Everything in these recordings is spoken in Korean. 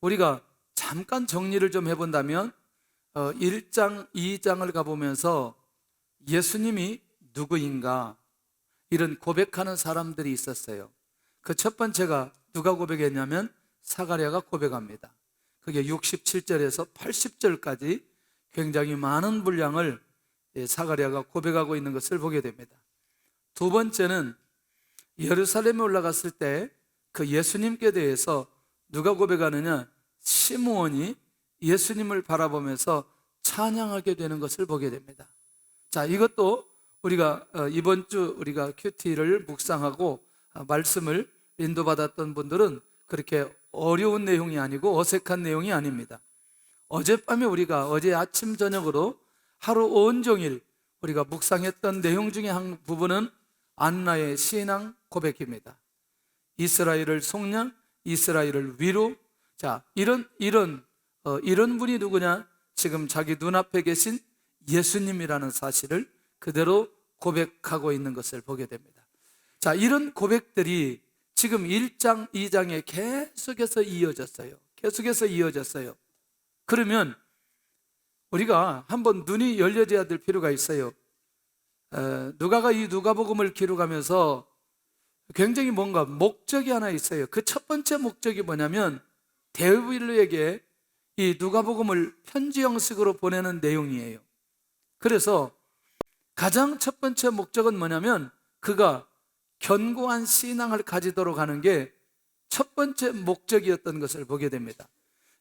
우리가 잠깐 정리를 좀 해본다면 1장, 2장을 가보면서 예수님이 누구인가 이런 고백하는 사람들이 있었어요. 그 첫 번째가 누가 고백했냐면 사가랴가 고백합니다. 그게 67절에서 80절까지 굉장히 많은 분량을 사가랴가 고백하고 있는 것을 보게 됩니다. 두 번째는 예루살렘에 올라갔을 때 그 예수님께 대해서 누가 고백하느냐, 시므온이 예수님을 바라보면서 찬양하게 되는 것을 보게 됩니다. 자, 이것도 우리가 이번 주 우리가 큐티를 묵상하고 말씀을 인도받았던 분들은 그렇게 어려운 내용이 아니고 어색한 내용이 아닙니다. 어젯밤에 우리가 어제 아침 저녁으로 하루 온종일 우리가 묵상했던 내용 중에 한 부분은 안나의 신앙 고백입니다. 이스라엘을 속량, 이스라엘을 위로. 자, 이런 분이 누구냐? 지금 자기 눈앞에 계신 예수님이라는 사실을 그대로 고백하고 있는 것을 보게 됩니다. 자, 이런 고백들이 지금 1장, 2장에 계속해서 이어졌어요. 그러면 우리가 한번 눈이 열려져야 될 필요가 있어요. 누가가 이 누가복음을 기록하면서 굉장히 뭔가 목적이 하나 있어요. 그 첫 번째 목적이 뭐냐면 데오빌로에게 이 누가복음을 편지 형식으로 보내는 내용이에요. 그래서 가장 첫 번째 목적은 뭐냐면 그가 견고한 신앙을 가지도록 하는 게 첫 번째 목적이었던 것을 보게 됩니다.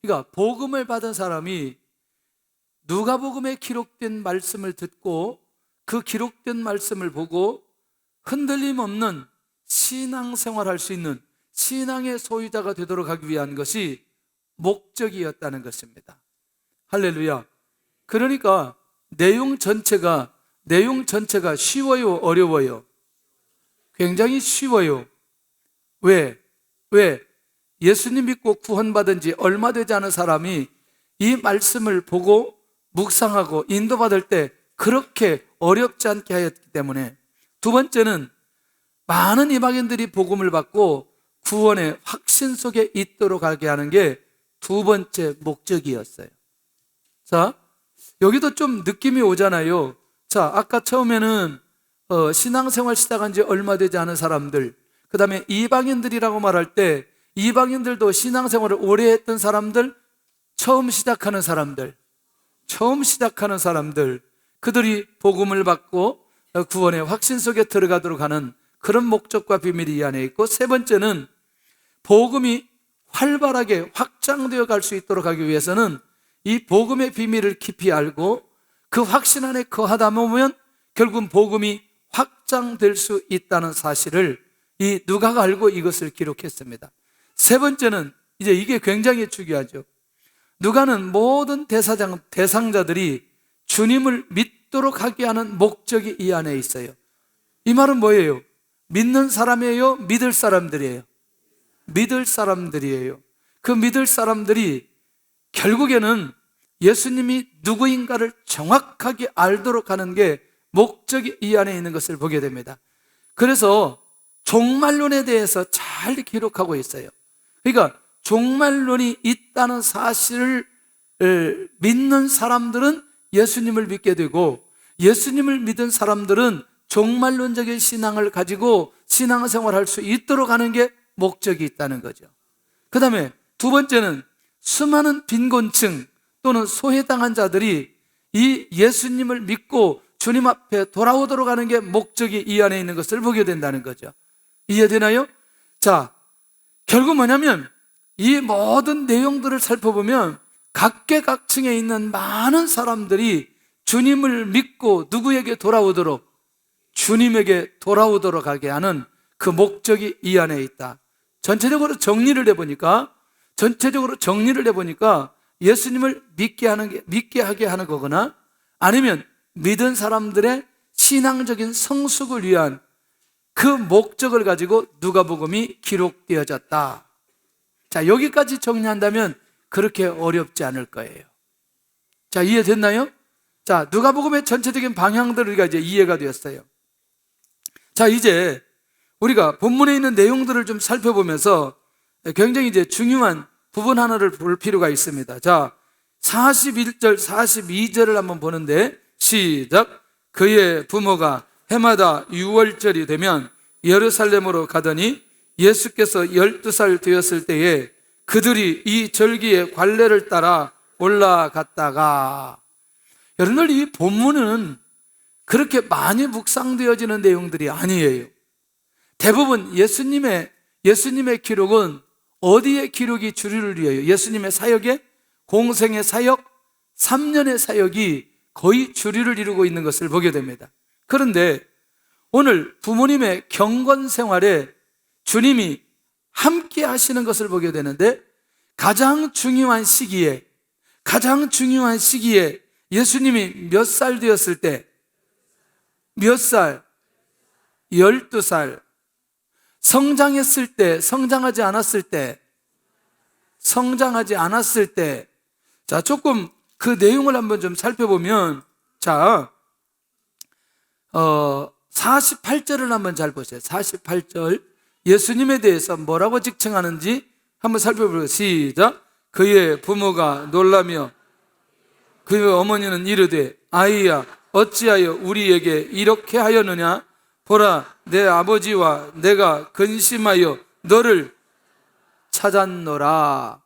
그러니까 복음을 받은 사람이 누가복음에 기록된 말씀을 듣고 그 기록된 말씀을 보고 흔들림 없는 신앙생활할 수 있는 신앙의 소유자가 되도록 하기 위한 것이 목적이었다는 것입니다. 할렐루야. 그러니까 내용 전체가 쉬워요, 어려워요? 굉장히 쉬워요. 왜? 예수님 믿고 구원받은 지 얼마 되지 않은 사람이 이 말씀을 보고 묵상하고 인도받을 때 그렇게 어렵지 않게 하였기 때문에. 두 번째는 많은 이방인들이 복음을 받고 구원의 확신 속에 있도록 하게 하는 게 두 번째 목적이었어요. 자, 여기도 좀 느낌이 오잖아요. 자, 아까 처음에는 신앙생활 시작한 지 얼마 되지 않은 사람들, 그 다음에 이방인들이라고 말할 때 이방인들도 신앙생활을 오래 했던 사람들, 처음 시작하는 사람들, 그들이 복음을 받고 구원의 확신 속에 들어가도록 하는 그런 목적과 비밀이 이 안에 있고, 세 번째는 복음이 활발하게 확장되어 갈 수 있도록 하기 위해서는 이 복음의 비밀을 깊이 알고 그 확신 안에 거하다 보면 결국은 복음이 확장될 수 있다는 사실을 이 누가가 알고 이것을 기록했습니다. 세 번째는 이제 이게 굉장히 중요하죠. 누가는 모든 대상자들이 주님을 믿도록 하게 하는 목적이 이 안에 있어요. 이 말은 뭐예요? 믿는 사람이에요? 믿을 사람들이에요? 믿을 사람들이에요. 그 믿을 사람들이 결국에는 예수님이 누구인가를 정확하게 알도록 하는 게 목적이 이 안에 있는 것을 보게 됩니다. 그래서 종말론에 대해서 잘 기록하고 있어요. 그러니까 종말론이 있다는 사실을 믿는 사람들은 예수님을 믿게 되고, 예수님을 믿은 사람들은 종말론적인 신앙을 가지고 신앙생활할 수 있도록 하는 게 목적이 있다는 거죠. 그 다음에 두 번째는 수많은 빈곤층 또는 소외당한 자들이 이 예수님을 믿고 주님 앞에 돌아오도록 하는 게 목적이 이 안에 있는 것을 보게 된다는 거죠. 이해되나요? 자, 결국 뭐냐면 이 모든 내용들을 살펴보면 각계각층에 있는 많은 사람들이 주님을 믿고 누구에게 돌아오도록, 주님에게 돌아오도록 하게 하는 그 목적이 이 안에 있다. 전체적으로 정리를 해보니까 예수님을 믿게 하게 하는 거거나 아니면 믿은 사람들의 신앙적인 성숙을 위한 그 목적을 가지고 누가복음이 기록되어졌다. 자, 여기까지 정리한다면 그렇게 어렵지 않을 거예요. 자, 이해됐나요? 자, 누가복음의 전체적인 방향들 우리가 이제 이해가 되었어요. 자, 이제 우리가 본문에 있는 내용들을 좀 살펴보면서 굉장히 이제 중요한 부분 하나를 볼 필요가 있습니다. 자, 41절, 42절을 한번 보는데 시작. 그의 부모가 해마다 6월절이 되면 예루살렘으로 가더니 예수께서 12살 되었을 때에 그들이 이 절기의 관례를 따라 올라갔다가, 여러분들 이 본문은 그렇게 많이 묵상되어지는 내용들이 아니에요. 대부분 예수님의 기록은 어디에 기록이 주류를 이어요? 예수님의 사역의 공생의 사역, 3년의 사역이 거의 주류를 이루고 있는 것을 보게 됩니다. 그런데 오늘 부모님의 경건 생활에 주님이 함께 하시는 것을 보게 되는데, 가장 중요한 시기에 예수님이 몇 살 되었을 때, 몇 살? 12살. 성장했을 때, 성장하지 않았을 때. 자, 조금 그 내용을 한번 좀 살펴보면, 자, 48절을 한번 잘 보세요. 48절. 예수님에 대해서 뭐라고 직칭하는지 한번 살펴보세요. 시작. 그의 부모가 놀라며 그의 어머니는 이르되 아이야 어찌하여 우리에게 이렇게 하였느냐? 보라 내 아버지와 내가 근심하여 너를 찾았노라.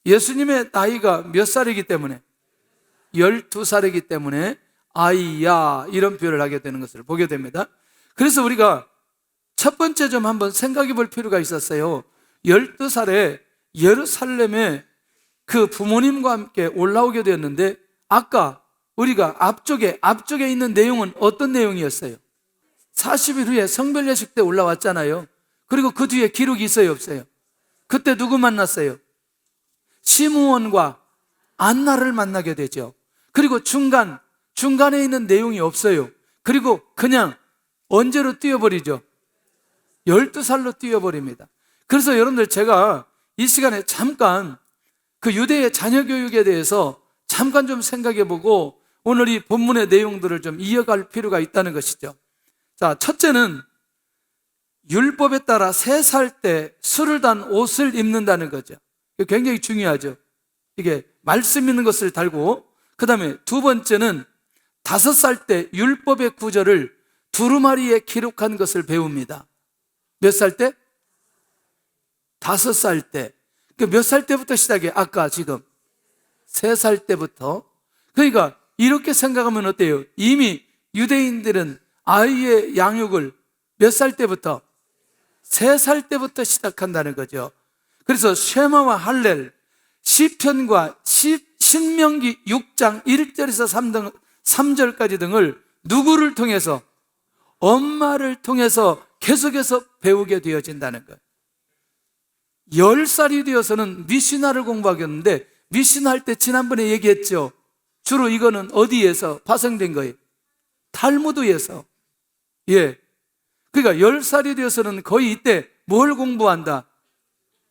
예수님의 나이가 몇 살이기 때문에? 12살이기 때문에 아이야 이런 표현을 하게 되는 것을 보게 됩니다. 그래서 우리가 첫 번째 좀 한번 생각해 볼 필요가 있었어요. 12살에 예루살렘에 그 부모님과 함께 올라오게 되었는데, 아까 우리가 앞쪽에 있는 내용은 어떤 내용이었어요? 40일 후에 성별 예식 때 올라왔잖아요. 그리고 그 뒤에 기록이 있어요, 없어요? 그때 누구 만났어요? 시므온과 안나를 만나게 되죠. 그리고 중간에 있는 내용이 없어요. 그리고 그냥 언제로 뛰어버리죠? 12살로 뛰어버립니다. 그래서 여러분들, 제가 이 시간에 잠깐 그 유대의 자녀 교육에 대해서 잠깐 좀 생각해보고 오늘 이 본문의 내용들을 좀 이어갈 필요가 있다는 것이죠. 자, 첫째는 율법에 따라 3살 때 술을 단 옷을 입는다는 거죠. 이게 굉장히 중요하죠. 이게 말씀 있는 것을 달고, 그 다음에 두 번째는 5살 때 율법의 구절을 두루마리에 기록한 것을 배웁니다. 몇 살 때? 5살 때. 몇 살 때부터 시작해? 아까 지금 3살 때부터. 그러니까 이렇게 생각하면 어때요? 이미 유대인들은 아이의 양육을 몇 살 때부터? 3살 때부터 시작한다는 거죠. 그래서 쉐마와 할렐, 시편과 신명기 6장 1절에서 3절까지 등을 누구를 통해서? 엄마를 통해서 계속해서 배우게 되어진다는 거예요. 10살이 되어서는 미시나를 공부하겠는데, 미시나 할 때 지난번에 얘기했죠. 주로 이거는 어디에서 파생된 거예요? 탈무드에서. 그러니까 10살이 되어서는 거의 이때 뭘 공부한다?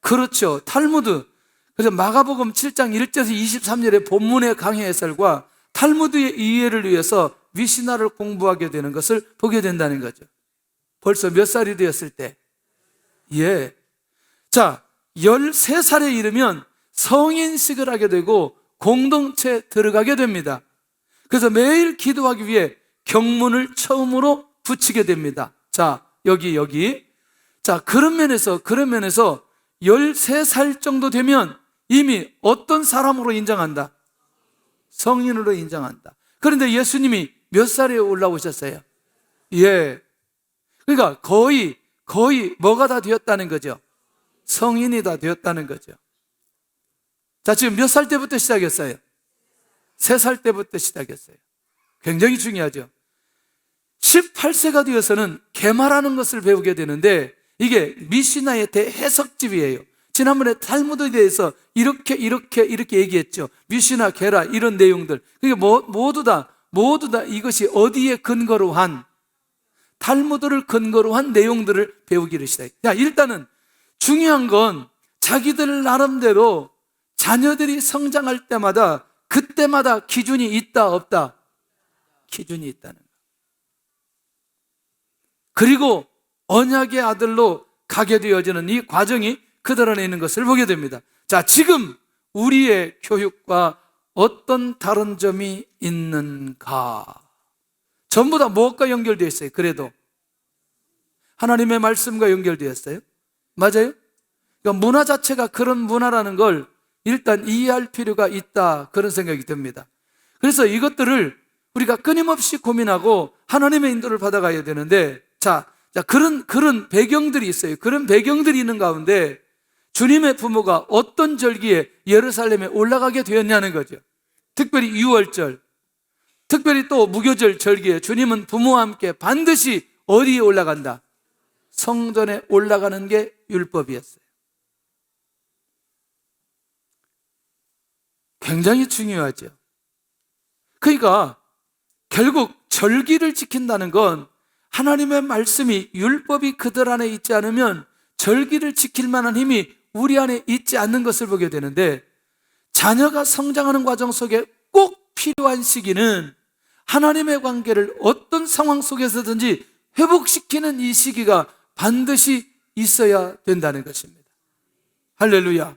그렇죠, 탈무드. 그래서 마가복음 7장 1절에서 23절의 본문의 강해 해설과 탈무드의 이해를 위해서 미시나를 공부하게 되는 것을 보게 된다는 거죠. 벌써 몇 살이 되었을 때? 자, 13살에 이르면 성인식을 하게 되고 공동체에 들어가게 됩니다. 그래서 매일 기도하기 위해 경문을 처음으로 붙이게 됩니다. 자, 여기. 자, 그런 면에서 13살 정도 되면 이미 어떤 사람으로 인정한다? 성인으로 인정한다. 그런데 예수님이 몇 살에 올라오셨어요? 그러니까 거의 뭐가 다 되었다는 거죠? 성인이 다 되었다는 거죠. 자, 지금 몇 살 때부터 시작했어요? 3살 때부터 시작했어요. 굉장히 중요하죠. 18세가 되어서는 계마라는 것을 배우게 되는데, 이게 미시나의 대해석집이에요. 지난번에 탈무드에 대해서 이렇게 얘기했죠. 미시나, 게라 이런 내용들. 그게 모두 다 이것이 어디에 근거로 한, 탈무드를 근거로 한 내용들을 배우기를 시작해요. 자, 일단은 중요한 건 자기들 나름대로 자녀들이 성장할 때마다 그때마다 기준이 있다 없다? 기준이 있다는 거예요. 그리고 언약의 아들로 가게 되어지는 이 과정이 그들 안에 있는 것을 보게 됩니다. 자, 지금 우리의 교육과 어떤 다른 점이 있는가? 전부 다 무엇과 연결되어 있어요? 그래도 하나님의 말씀과 연결되어 있어요. 맞아요? 그러니까 문화 자체가 그런 문화라는 걸 일단 이해할 필요가 있다, 그런 생각이 듭니다. 그래서 이것들을 우리가 끊임없이 고민하고 하나님의 인도를 받아가야 되는데, 그런 배경들이 있어요. 그런 배경들이 있는 가운데 주님의 부모가 어떤 절기에 예루살렘에 올라가게 되었냐는 거죠. 특별히 유월절, 특별히 또 무교절 절기에 주님은 부모와 함께 반드시 어디에 올라간다? 성전에 올라가는 게 율법이었어요. 굉장히 중요하죠. 그러니까 결국 절기를 지킨다는 건 하나님의 말씀이, 율법이 그들 안에 있지 않으면 절기를 지킬 만한 힘이 우리 안에 있지 않는 것을 보게 되는데, 자녀가 성장하는 과정 속에 꼭 필요한 시기는 하나님의 관계를 어떤 상황 속에서든지 회복시키는 이 시기가 반드시 있어야 된다는 것입니다. 할렐루야.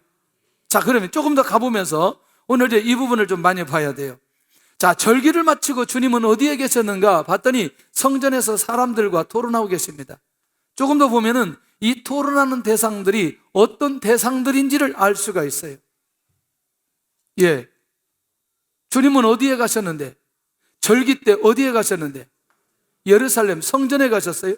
자, 그러면 조금 더 가보면서 오늘 이제 이 부분을 좀 많이 봐야 돼요. 자, 절기를 마치고 주님은 어디에 계셨는가 봤더니 성전에서 사람들과 토론하고 계십니다. 조금 더 보면은 이 토론하는 대상들이 어떤 대상들인지를 알 수가 있어요. 예. 주님은 어디에 가셨는데? 절기 때 어디에 가셨는데? 예루살렘 성전에 가셨어요.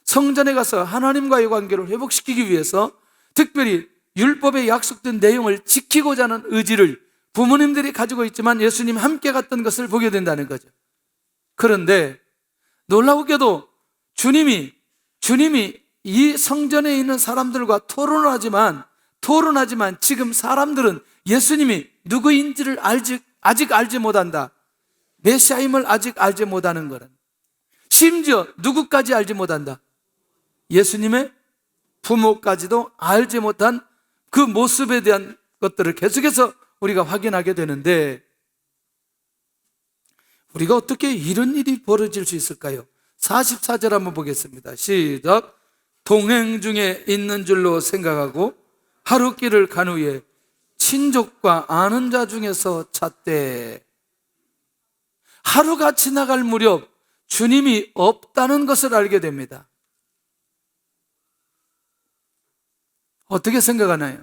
성전에 가서 하나님과의 관계를 회복시키기 위해서 특별히 율법에 약속된 내용을 지키고자 하는 의지를 부모님들이 가지고 있지만 예수님 함께 갔던 것을 보게 된다는 거죠. 그런데 놀라우게도 주님이 이 성전에 있는 사람들과 토론하지만 지금 사람들은 예수님이 누구인지를 아직 알지 못한다. 메시아임을 아직 알지 못하는 거는, 심지어 누구까지 알지 못한다? 예수님의 부모까지도 알지 못한 그 모습에 대한 것들을 계속해서 우리가 확인하게 되는데, 우리가 어떻게 이런 일이 벌어질 수 있을까요? 44절 한번 보겠습니다. 시작. 동행 중에 있는 줄로 생각하고 하루 길을 간 후에 친족과 아는 자 중에서 찾되, 하루가 지나갈 무렵 주님이 없다는 것을 알게 됩니다. 어떻게 생각하나요?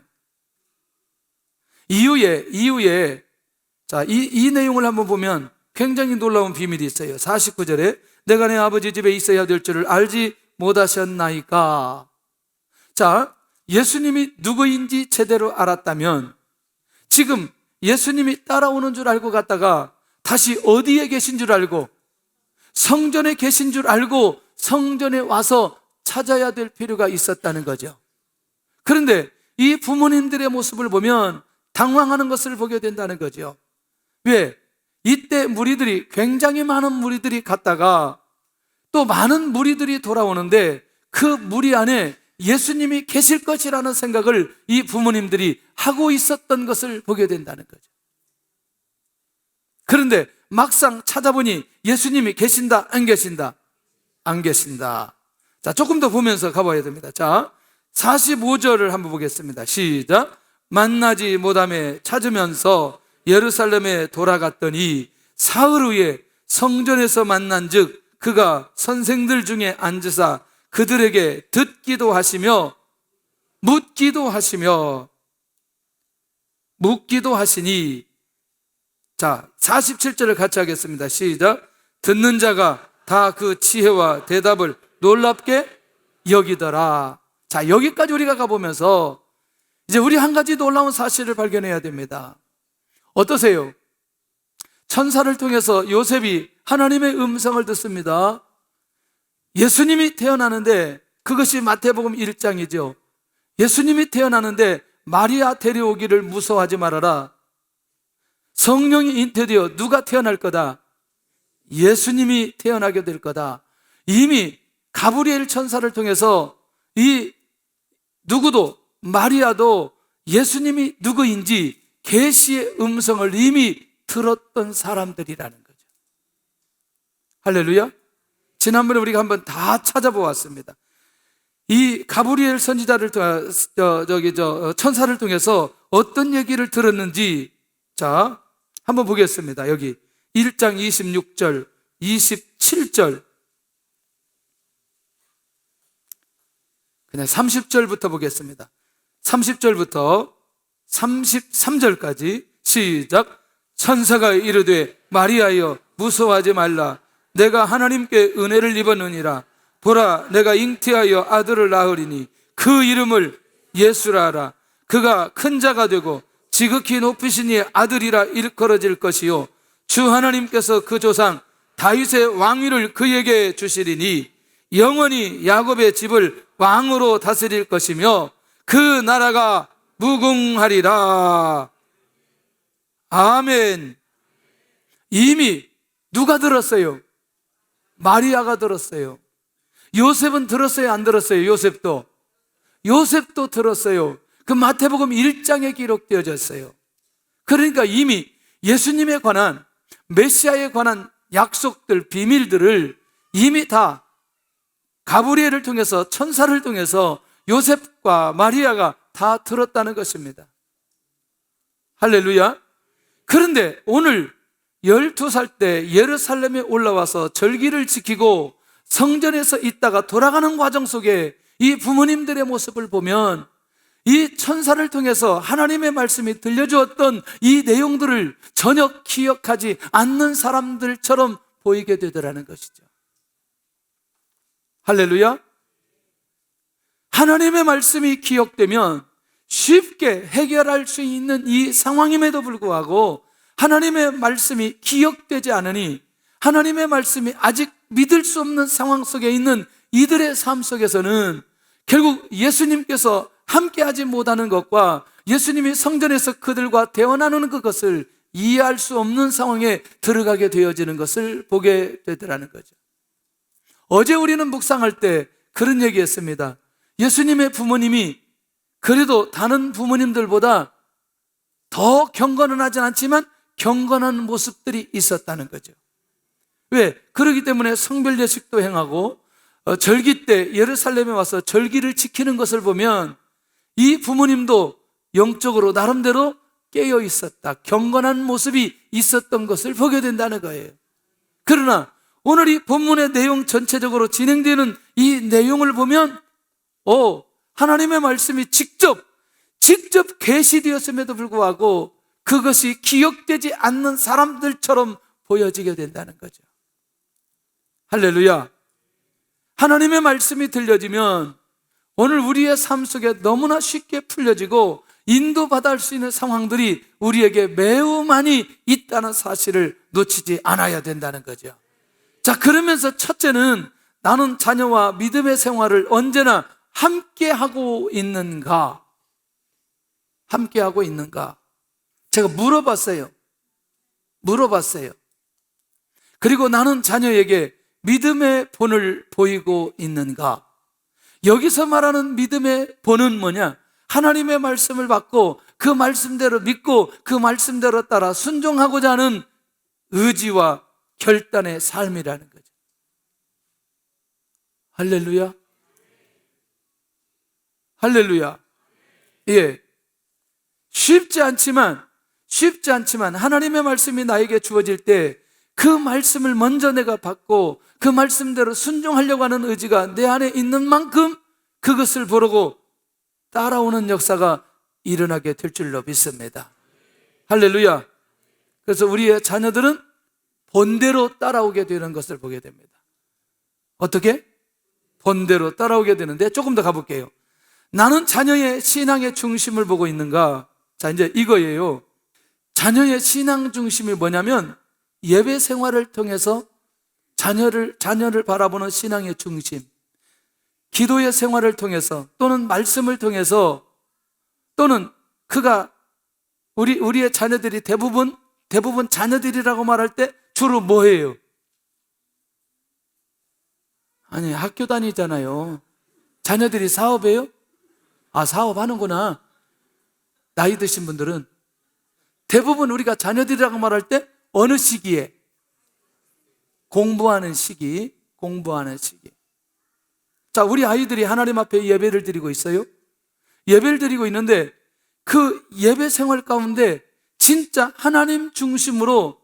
이후에 자, 이 내용을 한번 보면 굉장히 놀라운 비밀이 있어요. 49절에 내가 내 아버지 집에 있어야 될 줄을 알지 못하셨나이까. 자, 예수님이 누구인지 제대로 알았다면 지금 예수님이 따라오는 줄 알고 갔다가 다시 어디에 계신 줄 알고, 성전에 계신 줄 알고 성전에 와서 찾아야 될 필요가 있었다는 거죠. 그런데 이 부모님들의 모습을 보면 당황하는 것을 보게 된다는 거죠. 왜? 이때 굉장히 많은 무리들이 갔다가 또 많은 무리들이 돌아오는데 그 무리 안에 예수님이 계실 것이라는 생각을 이 부모님들이 하고 있었던 것을 보게 된다는 거죠. 그런데 막상 찾아보니 예수님이 계신다, 안 계신다? 안 계신다. 자, 조금 더 보면서 가봐야 됩니다. 자, 45절을 한번 보겠습니다. 시작. 만나지 못함에 찾으면서 예루살렘에 돌아갔더니 사흘 후에 성전에서 만난즉 그가 선생들 중에 앉으사 그들에게 듣기도 하시며 묻기도 하시니. 자, 47절을 같이 하겠습니다. 시작. 듣는 자가 다 그 지혜와 대답을 놀랍게 여기더라. 자, 여기까지 우리가 가보면서 이제 우리 한 가지 놀라운 사실을 발견해야 됩니다. 어떠세요? 천사를 통해서 요셉이 하나님의 음성을 듣습니다. 예수님이 태어나는데, 그것이 마태복음 1장이죠. 예수님이 태어나는데 마리아 데려오기를 무서워하지 말아라. 성령이 잉태되어 누가 태어날 거다? 예수님이 태어나게 될 거다. 이미 가브리엘 천사를 통해서 이 누구도, 마리아도 예수님이 누구인지 계시의 음성을 이미 들었던 사람들이라는 거죠. 할렐루야. 지난번에 우리가 한번 다 찾아보았습니다. 이 가브리엘 선지자를 천사를 통해서 어떤 얘기를 들었는지, 자, 한번 보겠습니다. 여기 1장 26절, 27절, 그냥 30절부터 보겠습니다. 30절부터 33절까지 시작. 천사가 이르되 마리아여 무서워하지 말라. 내가 하나님께 은혜를 입었느니라. 보라, 내가 잉태하여 아들을 낳으리니 그 이름을 예수라 하라. 그가 큰 자가 되고 지극히 높으신 이의 아들이라 일컬어질 것이요 주 하나님께서 그 조상 다윗의 왕위를 그에게 주시리니 영원히 야곱의 집을 왕으로 다스릴 것이며 그 나라가 무궁하리라. 아멘. 이미 누가 들었어요? 마리아가 들었어요. 요셉은 들었어요, 안 들었어요? 요셉도 들었어요. 그 마태복음 1장에 기록되어졌어요. 그러니까 이미 예수님에 관한, 메시아에 관한 약속들, 비밀들을 이미 다 가브리엘을 통해서, 천사를 통해서 요셉과 마리아가 다 들었다는 것입니다. 할렐루야. 그런데 오늘 12살 때 예루살렘에 올라와서 절기를 지키고 성전에서 있다가 돌아가는 과정 속에 이 부모님들의 모습을 보면 이 천사를 통해서 하나님의 말씀이 들려주었던 이 내용들을 전혀 기억하지 않는 사람들처럼 보이게 되더라는 것이죠. 할렐루야. 하나님의 말씀이 기억되면 쉽게 해결할 수 있는 이 상황임에도 불구하고 하나님의 말씀이 기억되지 않으니 하나님의 말씀이 아직 믿을 수 없는 상황 속에 있는 이들의 삶 속에서는 결국 예수님께서 함께하지 못하는 것과 예수님이 성전에서 그들과 대화 나누는 그것을 이해할 수 없는 상황에 들어가게 되어지는 것을 보게 되더라는 거죠. 어제 우리는 묵상할 때 그런 얘기했습니다. 예수님의 부모님이 그래도 다른 부모님들보다 더 경건은 하진 않지만 경건한 모습들이 있었다는 거죠. 왜? 그렇기 때문에 성별 예식도 행하고 절기 때 예루살렘에 와서 절기를 지키는 것을 보면 이 부모님도 영적으로 나름대로 깨어 있었다, 경건한 모습이 있었던 것을 보게 된다는 거예요. 그러나 오늘 이 본문의 내용 전체적으로 진행되는 이 내용을 보면 하나님의 말씀이 직접 계시되었음에도 불구하고 그것이 기억되지 않는 사람들처럼 보여지게 된다는 거죠. 할렐루야. 하나님의 말씀이 들려지면 오늘 우리의 삶 속에 너무나 쉽게 풀려지고 인도받을 수 있는 상황들이 우리에게 매우 많이 있다는 사실을 놓치지 않아야 된다는 거죠. 자, 그러면서 첫째는 나는 자녀와 믿음의 생활을 언제나 함께하고 있는가? 함께하고 있는가? 제가 물어봤어요. 그리고 나는 자녀에게 믿음의 본을 보이고 있는가? 여기서 말하는 믿음의 본은 뭐냐? 하나님의 말씀을 받고 그 말씀대로 믿고 그 말씀대로 따라 순종하고자 하는 의지와 결단의 삶이라는 거죠. 할렐루야. 할렐루야. 예. 쉽지 않지만 하나님의 말씀이 나에게 주어질 때 그 말씀을 먼저 내가 받고 그 말씀대로 순종하려고 하는 의지가 내 안에 있는 만큼 그것을 보고 따라오는 역사가 일어나게 될 줄로 믿습니다. 할렐루야. 그래서 우리의 자녀들은 본대로 따라오게 되는 것을 보게 됩니다. 어떻게? 본대로 따라오게 되는데 조금 더 가볼게요. 나는 자녀의 신앙의 중심을 보고 있는가? 자, 이제 이거예요. 자녀의 신앙 중심이 뭐냐면 예배 생활을 통해서 자녀를 바라보는 신앙의 중심, 기도의 생활을 통해서 또는 말씀을 통해서 또는 그가 우리의 자녀들이 대부분 자녀들이라고 말할 때 주로 뭐예요? 아니, 학교 다니잖아요. 자녀들이 사업해요? 아, 사업하는구나. 나이 드신 분들은 대부분 우리가 자녀들이라고 말할 때 어느 시기에? 공부하는 시기. 자, 우리 아이들이 하나님 앞에 예배를 드리고 있어요. 예배를 드리고 있는데 그 예배 생활 가운데 진짜 하나님 중심으로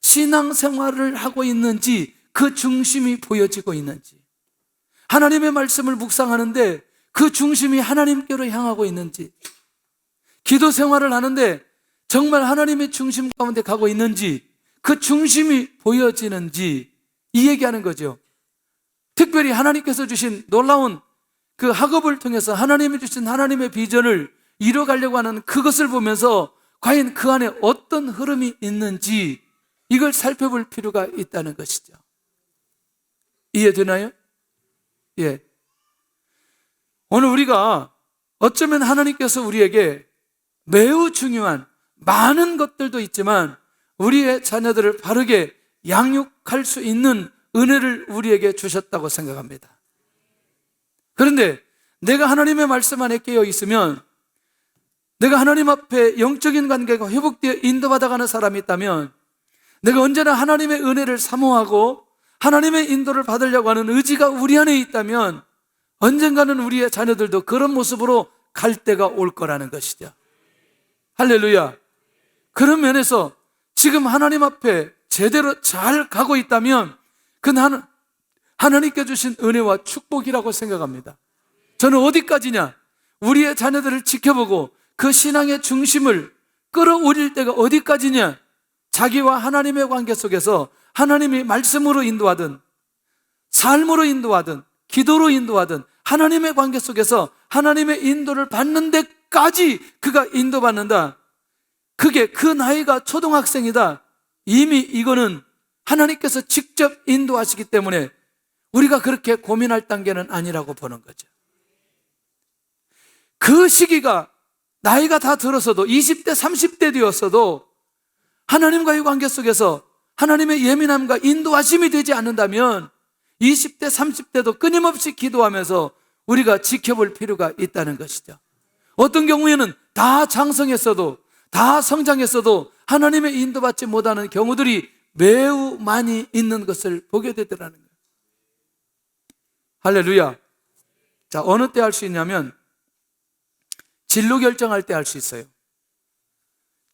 신앙생활을 하고 있는지, 그 중심이 보여지고 있는지, 하나님의 말씀을 묵상하는데 그 중심이 하나님께로 향하고 있는지, 기도 생활을 하는데 정말 하나님의 중심 가운데 가고 있는지, 그 중심이 보여지는지, 이 얘기하는 거죠. 특별히 하나님께서 주신 놀라운 그 학업을 통해서 하나님이 주신 하나님의 비전을 이뤄가려고 하는 그것을 보면서 과연 그 안에 어떤 흐름이 있는지, 이걸 살펴볼 필요가 있다는 것이죠. 이해되나요? 예. 오늘 우리가 어쩌면 하나님께서 우리에게 매우 중요한 많은 것들도 있지만 우리의 자녀들을 바르게 양육할 수 있는 은혜를 우리에게 주셨다고 생각합니다. 그런데 내가 하나님의 말씀 안에 깨어 있으면, 내가 하나님 앞에 영적인 관계가 회복되어 인도받아가는 사람이 있다면, 내가 언제나 하나님의 은혜를 사모하고 하나님의 인도를 받으려고 하는 의지가 우리 안에 있다면 언젠가는 우리의 자녀들도 그런 모습으로 갈 때가 올 거라는 것이죠. 할렐루야. 그런 면에서 지금 하나님 앞에 제대로 잘 가고 있다면 그는 하나님께 주신 은혜와 축복이라고 생각합니다. 저는 어디까지냐? 우리의 자녀들을 지켜보고 그 신앙의 중심을 끌어올릴 때가 어디까지냐? 자기와 하나님의 관계 속에서 하나님이 말씀으로 인도하든 삶으로 인도하든 기도로 인도하든 하나님의 관계 속에서 하나님의 인도를 받는 데까지 그가 인도받는다. 그게 그 나이가 초등학생이다. 이미 이거는 하나님께서 직접 인도하시기 때문에 우리가 그렇게 고민할 단계는 아니라고 보는 거죠. 그 시기가 나이가 다 들어서도 20대, 30대 되었어도 하나님과의 관계 속에서 하나님의 예민함과 인도하심이 되지 않는다면 20대, 30대도 끊임없이 기도하면서 우리가 지켜볼 필요가 있다는 것이죠. 어떤 경우에는 다 장성했어도, 다 성장했어도 하나님의 인도받지 못하는 경우들이 매우 많이 있는 것을 보게 되더라는 거예요. 할렐루야. 자, 어느 때 할 수 있냐면 진로 결정할 때 할 수 있어요.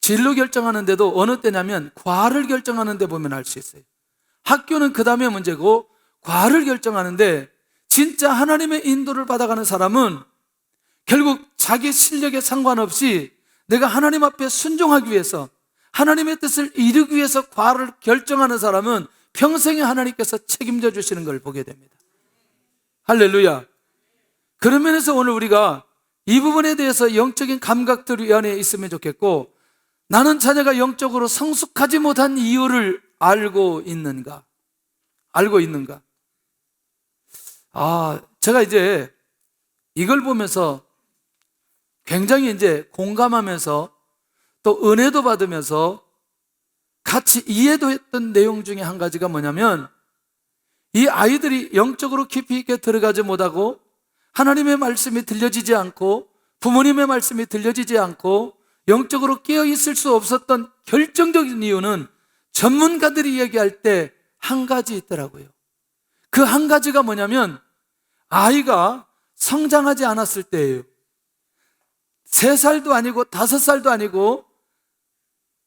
진로 결정하는데도 어느 때냐면 과를 결정하는 데 보면 알 수 있어요. 학교는 그 다음에 문제고 과를 결정하는데 진짜 하나님의 인도를 받아가는 사람은 결국 자기 실력에 상관없이 내가 하나님 앞에 순종하기 위해서, 하나님의 뜻을 이루기 위해서 과를 결정하는 사람은 평생에 하나님께서 책임져 주시는 걸 보게 됩니다. 할렐루야. 그런 면에서 오늘 우리가 이 부분에 대해서 영적인 감각들이 안에 있으면 좋겠고, 나는 자녀가 영적으로 성숙하지 못한 이유를 알고 있는가? 제가 이제 이걸 보면서 굉장히 이제 공감하면서 또 은혜도 받으면서 같이 이해도 했던 내용 중에 한 가지가 뭐냐면, 이 아이들이 영적으로 깊이 있게 들어가지 못하고 하나님의 말씀이 들려지지 않고 부모님의 말씀이 들려지지 않고 영적으로 깨어 있을 수 없었던 결정적인 이유는 전문가들이 얘기할 때 한 가지 있더라고요. 그 한 가지가 뭐냐면 아이가 성장하지 않았을 때예요. 3살도 아니고 5살도 아니고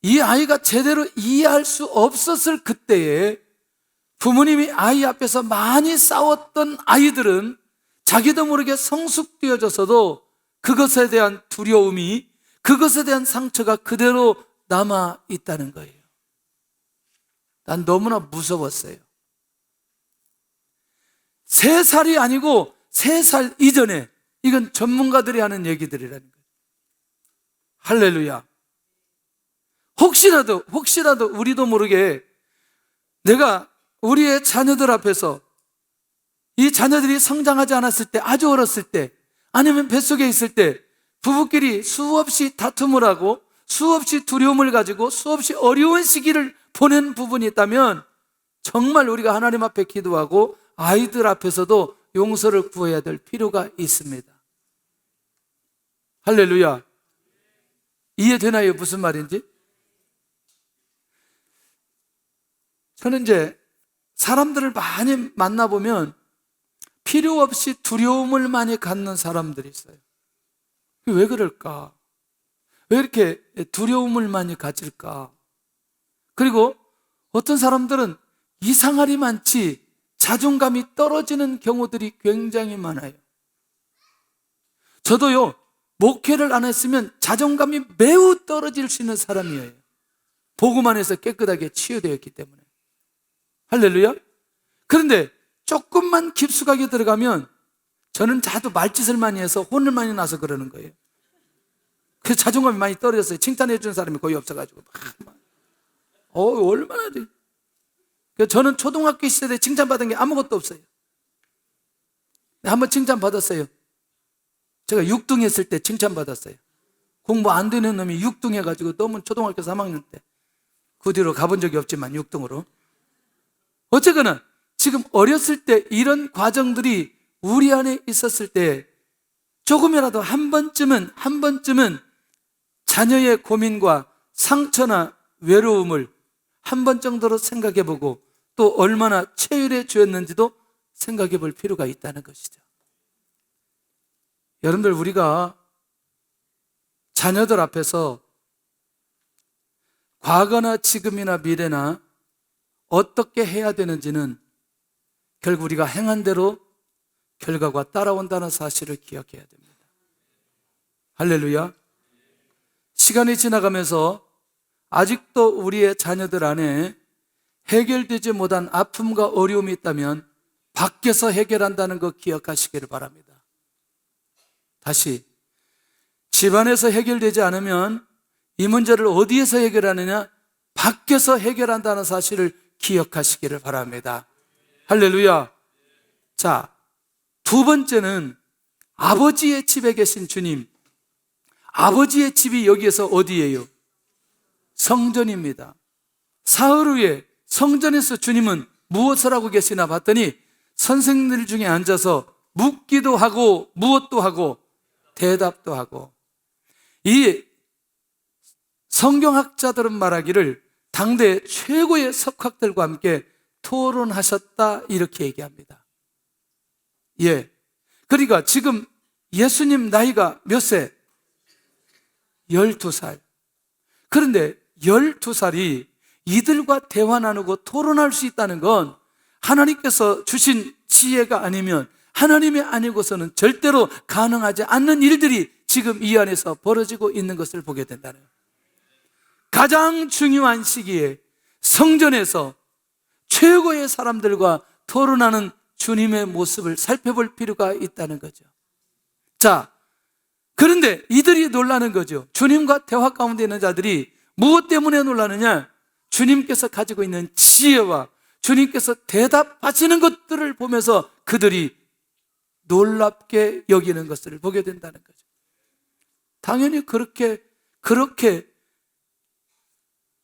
이 아이가 제대로 이해할 수 없었을 그때에 부모님이 아이 앞에서 많이 싸웠던 아이들은 자기도 모르게 성숙되어져서도 그것에 대한 두려움이, 그것에 대한 상처가 그대로 남아 있다는 거예요. 난 너무나 무서웠어요. 3살이 아니고 3살 이전에, 이건 전문가들이 하는 얘기들이라는 거예요. 할렐루야. 혹시라도 우리도 모르게 내가 우리의 자녀들 앞에서 이 자녀들이 성장하지 않았을 때, 아주 어렸을 때, 아니면 뱃속에 있을 때 부부끼리 수없이 다툼을 하고 수없이 두려움을 가지고 수없이 어려운 시기를 보낸 부분이 있다면 정말 우리가 하나님 앞에 기도하고 아이들 앞에서도 용서를 구해야 될 필요가 있습니다. 할렐루야. 이해되나요? 무슨 말인지? 저는 이제 사람들을 많이 만나보면 필요 없이 두려움을 많이 갖는 사람들이 있어요. 왜 그럴까? 왜 이렇게 두려움을 많이 가질까? 그리고 어떤 사람들은 이상할이 많지 자존감이 떨어지는 경우들이 굉장히 많아요. 저도요, 목회를 안 했으면 자존감이 매우 떨어질 수 있는 사람이에요. 복음 안에서 깨끗하게 치유되었기 때문에. 할렐루야. 그런데 조금만 깊숙하게 들어가면 저는 자도 말짓을 많이 해서 혼을 많이 나서 그러는 거예요. 그래서 자존감이 많이 떨어졌어요. 칭찬해 주는 사람이 거의 없어가지고 얼마나. 저는 초등학교 시절에 칭찬받은 게 아무것도 없어요. 한번 칭찬받았어요. 제가 6등 했을 때 칭찬받았어요. 공부 안 되는 놈이 6등 해가지고 너무 초등학교 3학년 때. 그 뒤로 가본 적이 없지만 6등으로. 어쨌거나 지금 어렸을 때 이런 과정들이 우리 안에 있었을 때 조금이라도 한 번쯤은 자녀의 고민과 상처나 외로움을 한 번 정도로 생각해 보고 또 얼마나 체휼해 주었는지도 생각해 볼 필요가 있다는 것이죠. 여러분들, 우리가 자녀들 앞에서 과거나 지금이나 미래나 어떻게 해야 되는지는 결국 우리가 행한 대로 결과가 따라온다는 사실을 기억해야 됩니다. 할렐루야. 시간이 지나가면서 아직도 우리의 자녀들 안에 해결되지 못한 아픔과 어려움이 있다면 밖에서 해결한다는 거 기억하시기를 바랍니다. 다시, 집안에서 해결되지 않으면 이 문제를 어디에서 해결하느냐? 밖에서 해결한다는 사실을 기억하시기를 바랍니다. 할렐루야. 자, 두 번째는 아버지의 집에 계신 주님. 아버지의 집이 여기에서 어디예요? 성전입니다. 사흘 후에 성전에서 주님은 무엇을 하고 계시나 봤더니 선생님들 중에 앉아서 묻기도 하고 무엇도 하고 대답도 하고. 이 성경학자들은 말하기를 당대 최고의 석학들과 함께 토론하셨다, 이렇게 얘기합니다. 그러니까 지금 예수님 나이가 몇 세? 12살. 그런데 12살이 이들과 대화 나누고 토론할 수 있다는 건 하나님께서 주신 지혜가 아니면, 하나님이 아니고서는 절대로 가능하지 않는 일들이 지금 이 안에서 벌어지고 있는 것을 보게 된다는 거예요. 가장 중요한 시기에 성전에서 최고의 사람들과 토론하는 주님의 모습을 살펴볼 필요가 있다는 거죠. 자, 그런데 이들이 놀라는 거죠. 주님과 대화 가운데 있는 자들이 무엇 때문에 놀라느냐? 주님께서 가지고 있는 지혜와 주님께서 대답하시는 것들을 보면서 그들이 놀랍게 여기는 것을 보게 된다는 거죠. 당연히 그렇게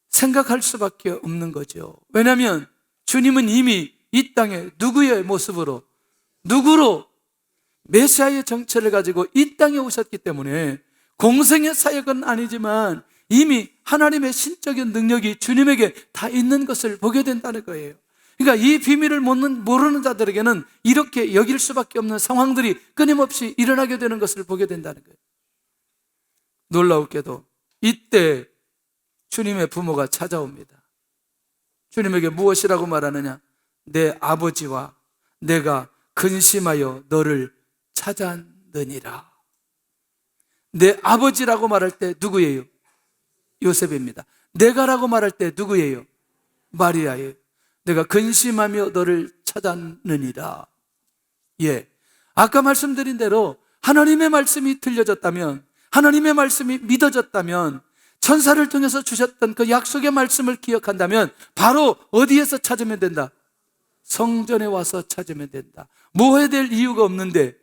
생각할 수밖에 없는 거죠. 왜냐하면 주님은 이미 이 땅에 누구의 모습으로, 누구로 메시아의 정체를 가지고 이 땅에 오셨기 때문에 공생의 사역은 아니지만 이미 하나님의 신적인 능력이 주님에게 다 있는 것을 보게 된다는 거예요. 그러니까 이 비밀을 모르는 자들에게는 이렇게 여길 수밖에 없는 상황들이 끊임없이 일어나게 되는 것을 보게 된다는 거예요. 놀라웠게도 이때 주님의 부모가 찾아옵니다. 주님에게 무엇이라고 말하느냐? 내 아버지와 내가 근심하여 너를 찾았느니라. 내 아버지라고 말할 때 누구예요? 요셉입니다. 내가라고 말할 때 누구예요? 마리아예요. 내가 근심하며 너를 찾았느니라. 아까 말씀드린 대로 하나님의 말씀이 들려졌다면, 하나님의 말씀이 믿어졌다면, 천사를 통해서 주셨던 그 약속의 말씀을 기억한다면 바로 어디에서 찾으면 된다? 성전에 와서 찾으면 된다. 뭐 해야 될 이유가 없는데,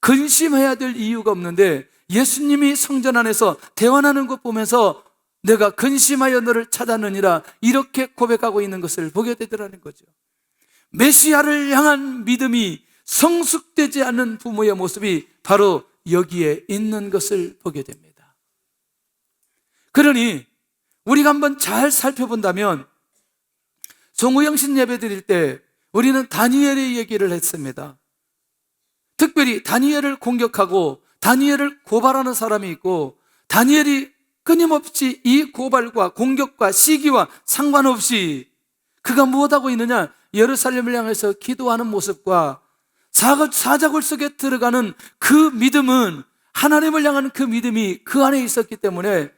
근심해야 될 이유가 없는데 예수님이 성전 안에서 대화하는 것 보면서 내가 근심하여 너를 찾았느니라 이렇게 고백하고 있는 것을 보게 되더라는 거죠. 메시아를 향한 믿음이 성숙되지 않는 부모의 모습이 바로 여기에 있는 것을 보게 됩니다. 그러니 우리가 한번 잘 살펴본다면 송우영신 예배 드릴 때 우리는 다니엘의 얘기를 했습니다. 특별히 다니엘을 공격하고 다니엘을 고발하는 사람이 있고, 다니엘이 끊임없이 이 고발과 공격과 시기와 상관없이 그가 무엇하고 있느냐? 예루살렘을 향해서 기도하는 모습과 사자굴 속에 들어가는 그 믿음은, 하나님을 향한 그 믿음이 그 안에 있었기 때문에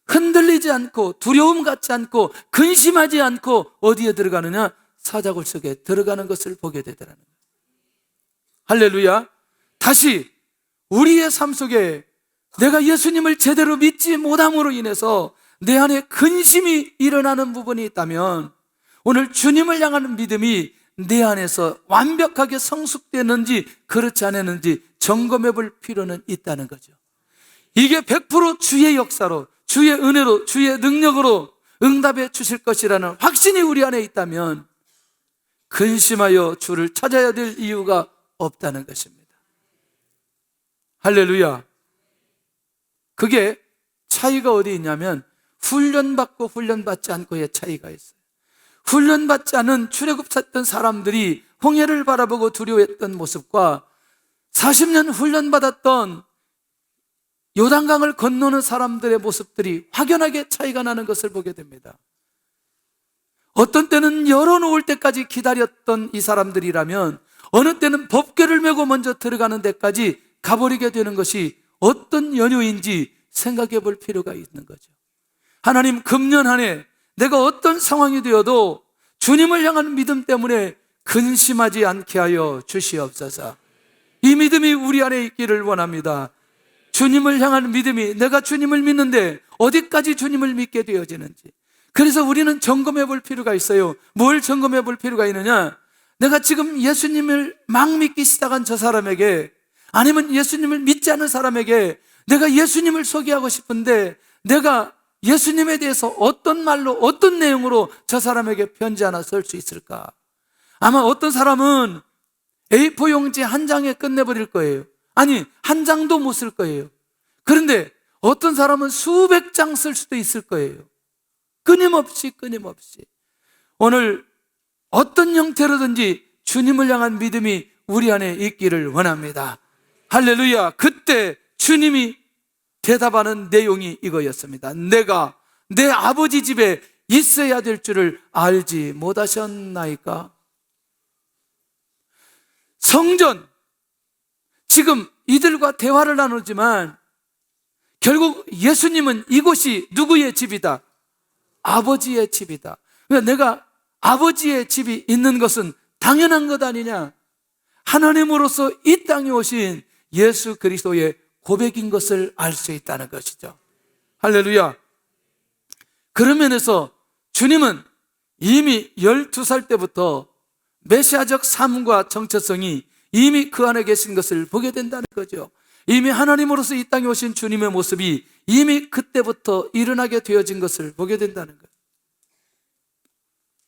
흔들리지 않고 두려움 갖지 않고 근심하지 않고 어디에 들어가느냐? 사자굴 속에 들어가는 것을 보게 되더라는 거예요. 할렐루야. 다시 우리의 삶 속에 내가 예수님을 제대로 믿지 못함으로 인해서 내 안에 근심이 일어나는 부분이 있다면, 오늘 주님을 향하는 믿음이 내 안에서 완벽하게 성숙되는지 그렇지 않았는지 점검해 볼 필요는 있다는 거죠. 이게 100% 주의 역사로, 주의 은혜로, 주의 능력으로 응답해 주실 것이라는 확신이 우리 안에 있다면 근심하여 주를 찾아야 될 이유가 없다는 것입니다. 할렐루야. 그게 차이가 어디 있냐면 훈련받고 훈련받지 않고의 차이가 있어요. 훈련받지 않은 출애굽했던 사람들이 홍해를 바라보고 두려워했던 모습과 40년 훈련받았던 요단강을 건너는 사람들의 모습들이 확연하게 차이가 나는 것을 보게 됩니다. 어떤 때는 열어놓을 때까지 기다렸던 이 사람들이라면 어느 때는 법궤를 메고 먼저 들어가는 데까지 가버리게 되는 것이 어떤 연유인지 생각해 볼 필요가 있는 거죠. 하나님, 금년 한 해 내가 어떤 상황이 되어도 주님을 향한 믿음 때문에 근심하지 않게 하여 주시옵소서. 이 믿음이 우리 안에 있기를 원합니다. 주님을 향한 믿음이, 내가 주님을 믿는데 어디까지 주님을 믿게 되어지는지. 그래서 우리는 점검해 볼 필요가 있어요. 뭘 점검해 볼 필요가 있느냐? 내가 지금 예수님을 막 믿기 시작한 저 사람에게, 아니면 예수님을 믿지 않은 사람에게 내가 예수님을 소개하고 싶은데 내가 예수님에 대해서 어떤 말로, 어떤 내용으로 저 사람에게 편지 하나 쓸 수 있을까? 아마 어떤 사람은 A4 용지 한 장에 끝내버릴 거예요. 아니, 한 장도 못 쓸 거예요. 그런데 어떤 사람은 수백 장 쓸 수도 있을 거예요. 끊임없이. 오늘 어떤 형태로든지 주님을 향한 믿음이 우리 안에 있기를 원합니다. 할렐루야. 그때 주님이 대답하는 내용이 이거였습니다. 내가 내 아버지 집에 있어야 될 줄을 알지 못하셨나이까? 성전, 지금 이들과 대화를 나누지만 결국 예수님은 이곳이 누구의 집이다? 아버지의 집이다. 그러니까 내가 아버지의 집이 있는 것은 당연한 것 아니냐? 하나님으로서 이 땅에 오신 예수 그리스도의 고백인 것을 알 수 있다는 것이죠. 할렐루야. 그런 면에서 주님은 이미 12살 때부터 메시아적 삶과 정체성이 이미 그 안에 계신 것을 보게 된다는 거죠. 이미 하나님으로서 이 땅에 오신 주님의 모습이 이미 그때부터 일어나게 되어진 것을 보게 된다는 거예요.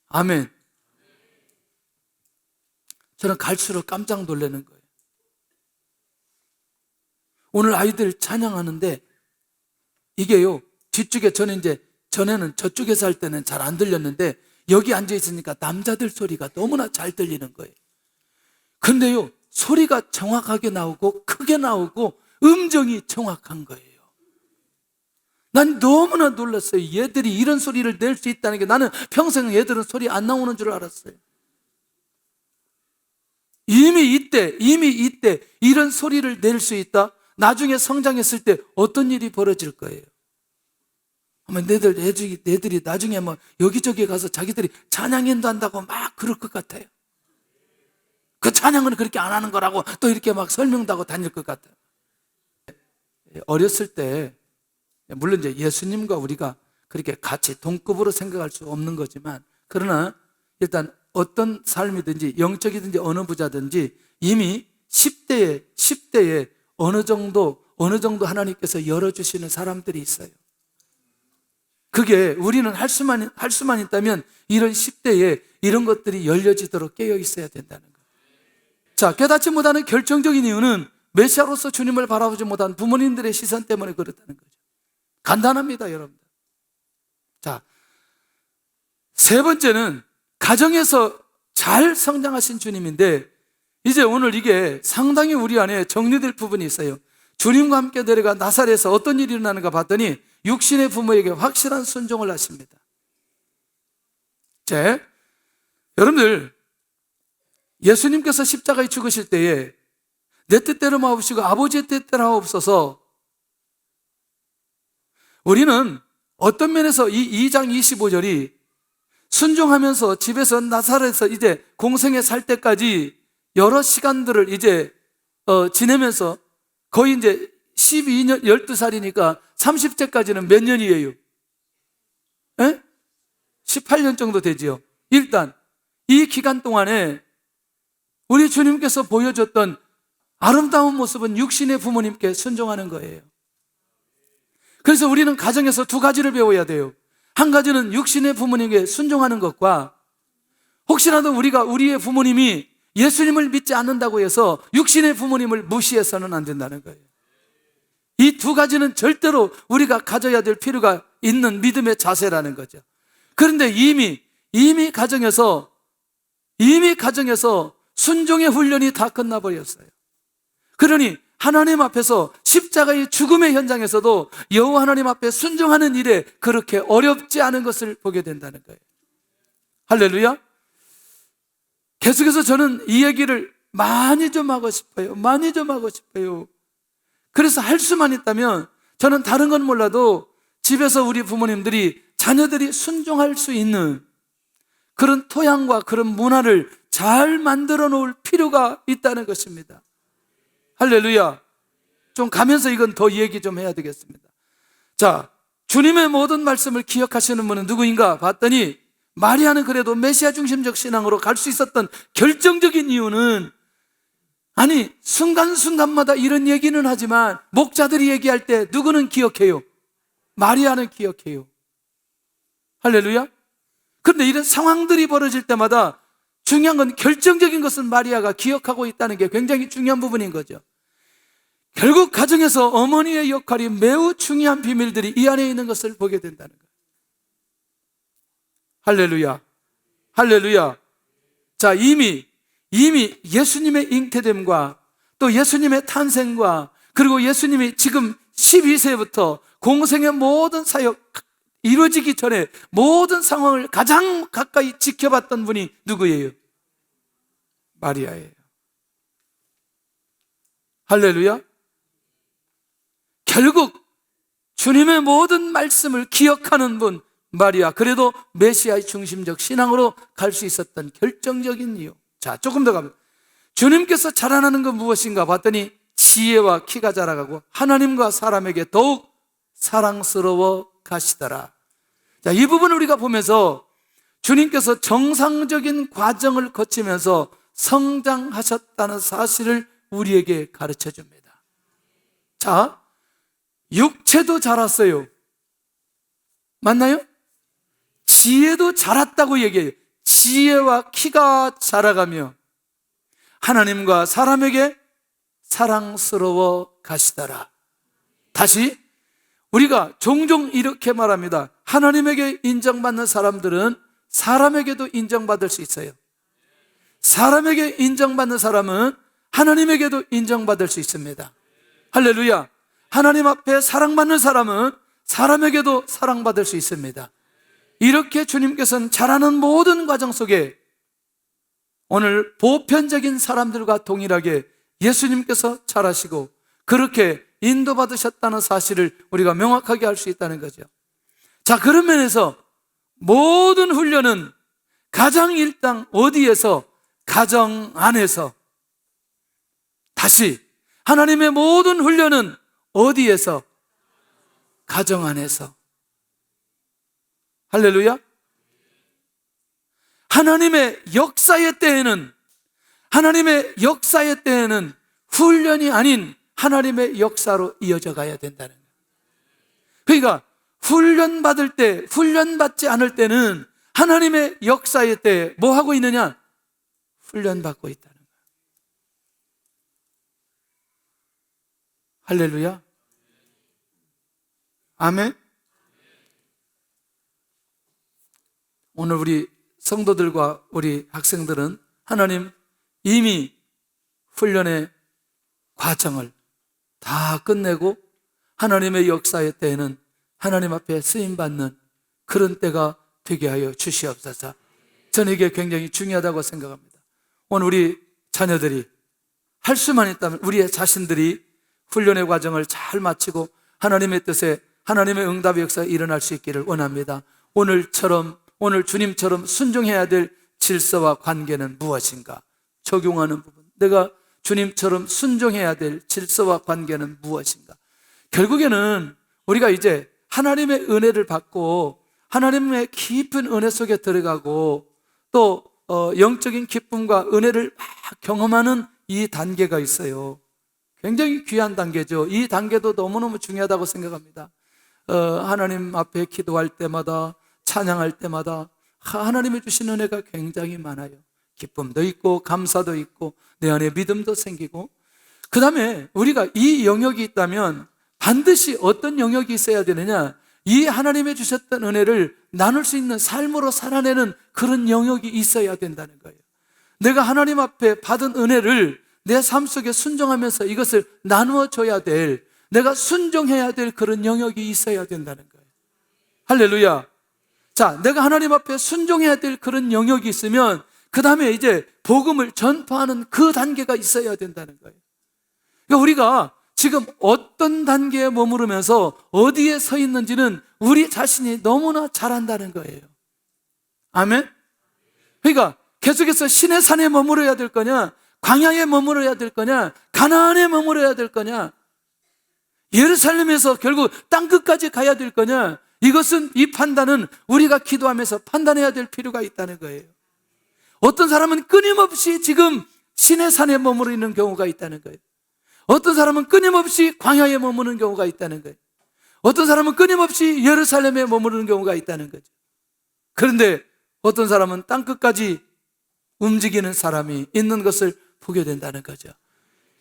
아멘. 저는 갈수록 깜짝 놀라는 거예요. 오늘 아이들 찬양하는데 이게요, 뒤쪽에 전에는 저쪽에서 할 때는 잘 안 들렸는데 여기 앉아 있으니까 남자들 소리가 너무나 잘 들리는 거예요. 근데요, 소리가 정확하게 나오고 크게 나오고 음정이 정확한 거예요. 난 너무나 놀랐어요. 얘들이 이런 소리를 낼 수 있다는 게, 나는 평생 얘들은 소리 안 나오는 줄 알았어요. 이미 이때 이런 소리를 낼 수 있다? 나중에 성장했을 때 어떤 일이 벌어질 거예요? 아마 내들이 나중에 뭐 여기저기 가서 자기들이 찬양인도 한다고 막 그럴 것 같아요. 그 찬양은 그렇게 안 하는 거라고 또 이렇게 막 설명도 하고 다닐 것 같아요. 어렸을 때, 물론 이제 예수님과 우리가 그렇게 같이 동급으로 생각할 수 없는 거지만, 그러나 일단 어떤 삶이든지 영적이든지 어느 부자든지 이미 10대에 어느 정도 하나님께서 열어주시는 사람들이 있어요. 그게 우리는 할 수만 있다면 이런 10대에 이런 것들이 열려지도록 깨어 있어야 된다는 거예요. 자, 깨닫지 못하는 결정적인 이유는 메시아로서 주님을 바라보지 못한 부모님들의 시선 때문에 그렇다는 거죠. 간단합니다, 여러분들. 자, 세 번째는 가정에서 잘 성장하신 주님인데 이제 오늘 이게 상당히 우리 안에 정리될 부분이 있어요. 주님과 함께 내려가 나사렛에서 어떤 일이 일어나는가 봤더니 육신의 부모에게 확실한 순종을 하십니다. 자, 여러분들, 예수님께서 십자가에 죽으실 때에 내 뜻대로 마옵시고 아버지의 뜻대로 하옵소서, 우리는 어떤 면에서 이 2장 25절이 순종하면서 집에서 나사렛에서 이제 공생에 살 때까지 여러 시간들을 이제 지내면서 거의 이제 12년, 12살이니까 30세까지는 몇 년이에요? 18년 정도 되지요. 일단 이 기간 동안에 우리 주님께서 보여줬던 아름다운 모습은 육신의 부모님께 순종하는 거예요. 그래서 우리는 가정에서 두 가지를 배워야 돼요. 한 가지는 육신의 부모님에게 순종하는 것과, 혹시라도 우리가 우리의 부모님이 예수님을 믿지 않는다고 해서 육신의 부모님을 무시해서는 안 된다는 거예요. 이 두 가지는 절대로 우리가 가져야 될 필요가 있는 믿음의 자세라는 거죠. 그런데 이미 가정에서 순종의 훈련이 다 끝나버렸어요. 그러니 하나님 앞에서 십자가의 죽음의 현장에서도 여호와 하나님 앞에 순종하는 일에 그렇게 어렵지 않은 것을 보게 된다는 거예요. 할렐루야. 계속해서 저는 이 얘기를 많이 좀 하고 싶어요. 그래서 할 수만 있다면 저는 다른 건 몰라도 집에서 우리 부모님들이 자녀들이 순종할 수 있는 그런 토양과 그런 문화를 잘 만들어 놓을 필요가 있다는 것입니다. 할렐루야. 좀 가면서 이건 더 얘기 좀 해야 되겠습니다. 자, 주님의 모든 말씀을 기억하시는 분은 누구인가 봤더니 마리아는 그래도 메시아 중심적 신앙으로 갈 수 있었던 결정적인 이유는, 아니 순간순간마다 이런 얘기는 하지만 목자들이 얘기할 때 누구는 기억해요? 마리아는 기억해요. 할렐루야. 그런데 이런 상황들이 벌어질 때마다 중요한 건, 결정적인 것은 마리아가 기억하고 있다는 게 굉장히 중요한 부분인 거죠. 결국 가정에서 어머니의 역할이 매우 중요한 비밀들이 이 안에 있는 것을 보게 된다는 거예요. 할렐루야. 할렐루야. 자, 이미 예수님의 잉태됨과 또 예수님의 탄생과 그리고 예수님이 지금 12세부터 공생의 모든 사역 이루어지기 전에 모든 상황을 가장 가까이 지켜봤던 분이 누구예요? 마리아예요. 할렐루야. 결국 주님의 모든 말씀을 기억하는 분 마리아, 그래도 메시아의 중심적 신앙으로 갈 수 있었던 결정적인 이유. 자, 조금 더 가면 주님께서 자라나는 건 무엇인가 봤더니 지혜와 키가 자라가고 하나님과 사람에게 더욱 사랑스러워 가시더라. 자, 이 부분을 우리가 보면서 주님께서 정상적인 과정을 거치면서 성장하셨다는 사실을 우리에게 가르쳐 줍니다. 자, 육체도 자랐어요. 맞나요? 지혜도 자랐다고 얘기해요. 지혜와 키가 자라가며 하나님과 사람에게 사랑스러워 가시더라. 다시 우리가 종종 이렇게 말합니다. 하나님에게 인정받는 사람들은 사람에게도 인정받을 수 있어요. 사람에게 인정받는 사람은 하나님에게도 인정받을 수 있습니다. 할렐루야. 하나님 앞에 사랑받는 사람은 사람에게도 사랑받을 수 있습니다. 이렇게 주님께서는 자라는 모든 과정 속에 오늘 보편적인 사람들과 동일하게 예수님께서 자라시고 그렇게 인도받으셨다는 사실을 우리가 명확하게 알 수 있다는 거죠. 자, 그런 면에서 모든 훈련은 가장 일단 어디에서? 가정 안에서. 다시 하나님의 모든 훈련은 어디에서? 가정 안에서. 할렐루야. 하나님의 역사의 때에는 훈련이 아닌 하나님의 역사로 이어져 가야 된다는 거예요. 그러니까 훈련받을 때, 훈련받지 않을 때는 하나님의 역사의 때에 뭐 하고 있느냐? 훈련받고 있다는 거예요. 할렐루야. 아멘. 오늘 우리 성도들과 우리 학생들은 하나님 이미 훈련의 과정을 다 끝내고 하나님의 역사의 때에는 하나님 앞에 쓰임받는 그런 때가 되게 하여 주시옵소서. 저는 이게 굉장히 중요하다고 생각합니다. 오늘 우리 자녀들이 할 수만 있다면 우리의 자신들이 훈련의 과정을 잘 마치고 하나님의 뜻에 하나님의 응답의 역사가 일어날 수 있기를 원합니다. 오늘 주님처럼 순종해야 될 질서와 관계는 무엇인가? 적용하는 부분, 내가 주님처럼 순종해야 될 질서와 관계는 무엇인가? 결국에는 우리가 이제 하나님의 은혜를 받고 하나님의 깊은 은혜 속에 들어가고 또 영적인 기쁨과 은혜를 막 경험하는 이 단계가 있어요. 굉장히 귀한 단계죠. 이 단계도 너무너무 중요하다고 생각합니다. 하나님 앞에 기도할 때마다, 찬양할 때마다 하나님이 주신 은혜가 굉장히 많아요. 기쁨도 있고 감사도 있고 내 안에 믿음도 생기고, 그 다음에 우리가 이 영역이 있다면 반드시 어떤 영역이 있어야 되느냐, 이 하나님의 주셨던 은혜를 나눌 수 있는 삶으로 살아내는 그런 영역이 있어야 된다는 거예요. 내가 하나님 앞에 받은 은혜를 내 삶 속에 순종하면서 이것을 나누어 줘야 될, 내가 순종해야 될 그런 영역이 있어야 된다는 거예요. 할렐루야. 자, 내가 하나님 앞에 순종해야 될 그런 영역이 있으면 그 다음에 이제 복음을 전파하는 그 단계가 있어야 된다는 거예요. 그러니까 우리가 지금 어떤 단계에 머무르면서 어디에 서 있는지는 우리 자신이 너무나 잘 안다는 거예요. 아멘? 그러니까 계속해서 신의 산에 머무러야 될 거냐, 광야에 머무러야 될 거냐, 가나안에 머무러야 될 거냐, 예루살렘에서 결국 땅끝까지 가야 될 거냐, 이것은, 이 판단은 우리가 기도하면서 판단해야 될 필요가 있다는 거예요. 어떤 사람은 끊임없이 지금 신의 산에 머무르 있는 경우가 있다는 거예요. 어떤 사람은 끊임없이 광야에 머무르는 경우가 있다는 거예요. 어떤 사람은 끊임없이 예루살렘에 머무르는 경우가 있다는 거죠. 그런데 어떤 사람은 땅끝까지 움직이는 사람이 있는 것을 보게 된다는 거죠.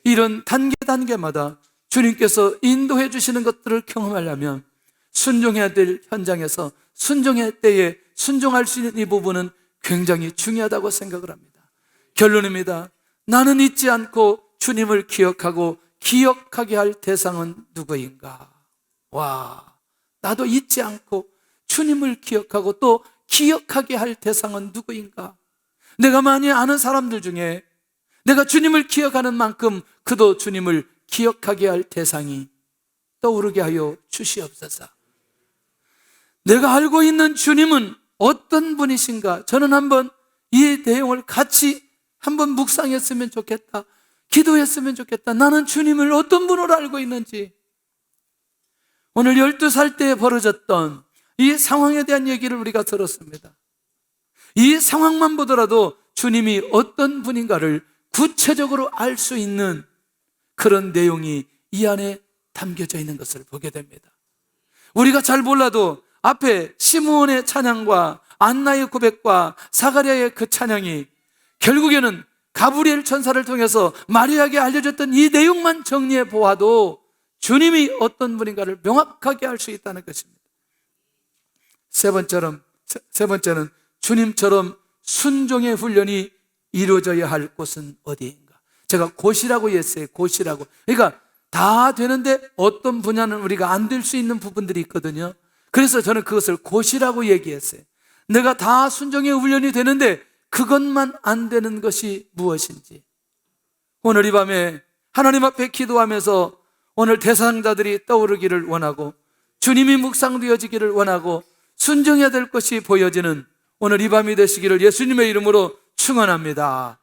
이런 단계마다 주님께서 인도해 주시는 것들을 경험하려면 순종해야 될 현장에서 순종의 때에 순종할 수 있는 이 부분은 굉장히 중요하다고 생각을 합니다. 결론입니다. 나는 잊지 않고 주님을 기억하고 기억하게 할 대상은 누구인가? 와, 나도 잊지 않고 주님을 기억하고 또 기억하게 할 대상은 누구인가? 내가 많이 아는 사람들 중에 내가 주님을 기억하는 만큼 그도 주님을 기억하게 할 대상이 떠오르게 하여 주시옵소서. 내가 알고 있는 주님은 어떤 분이신가? 저는 한번 이 내용을 같이 한번 묵상했으면 좋겠다, 기도했으면 좋겠다. 나는 주님을 어떤 분으로 알고 있는지. 오늘 12살 때 벌어졌던 이 상황에 대한 얘기를 우리가 들었습니다. 이 상황만 보더라도 주님이 어떤 분인가를 구체적으로 알 수 있는 그런 내용이 이 안에 담겨져 있는 것을 보게 됩니다. 우리가 잘 몰라도 앞에 시므온의 찬양과 안나의 고백과 사가랴의 그 찬양이 결국에는 가브리엘 천사를 통해서 마리아에게 알려줬던 이 내용만 정리해 보아도 주님이 어떤 분인가를 명확하게 알 수 있다는 것입니다. 세 번째는 주님처럼 순종의 훈련이 이루어져야 할 곳은 어디인가? 제가 곳이라고 했어요. 곳이라고. 그러니까 다 되는데 어떤 분야는 우리가 안 될 수 있는 부분들이 있거든요. 그래서 저는 그것을 곳이라고 얘기했어요. 내가 다 순종의 훈련이 되는데 그것만 안 되는 것이 무엇인지. 오늘 이 밤에 하나님 앞에 기도하면서 오늘 대상자들이 떠오르기를 원하고 주님이 묵상되어지기를 원하고 순종해야 될 것이 보여지는 오늘 이 밤이 되시기를 예수님의 이름으로 축원합니다.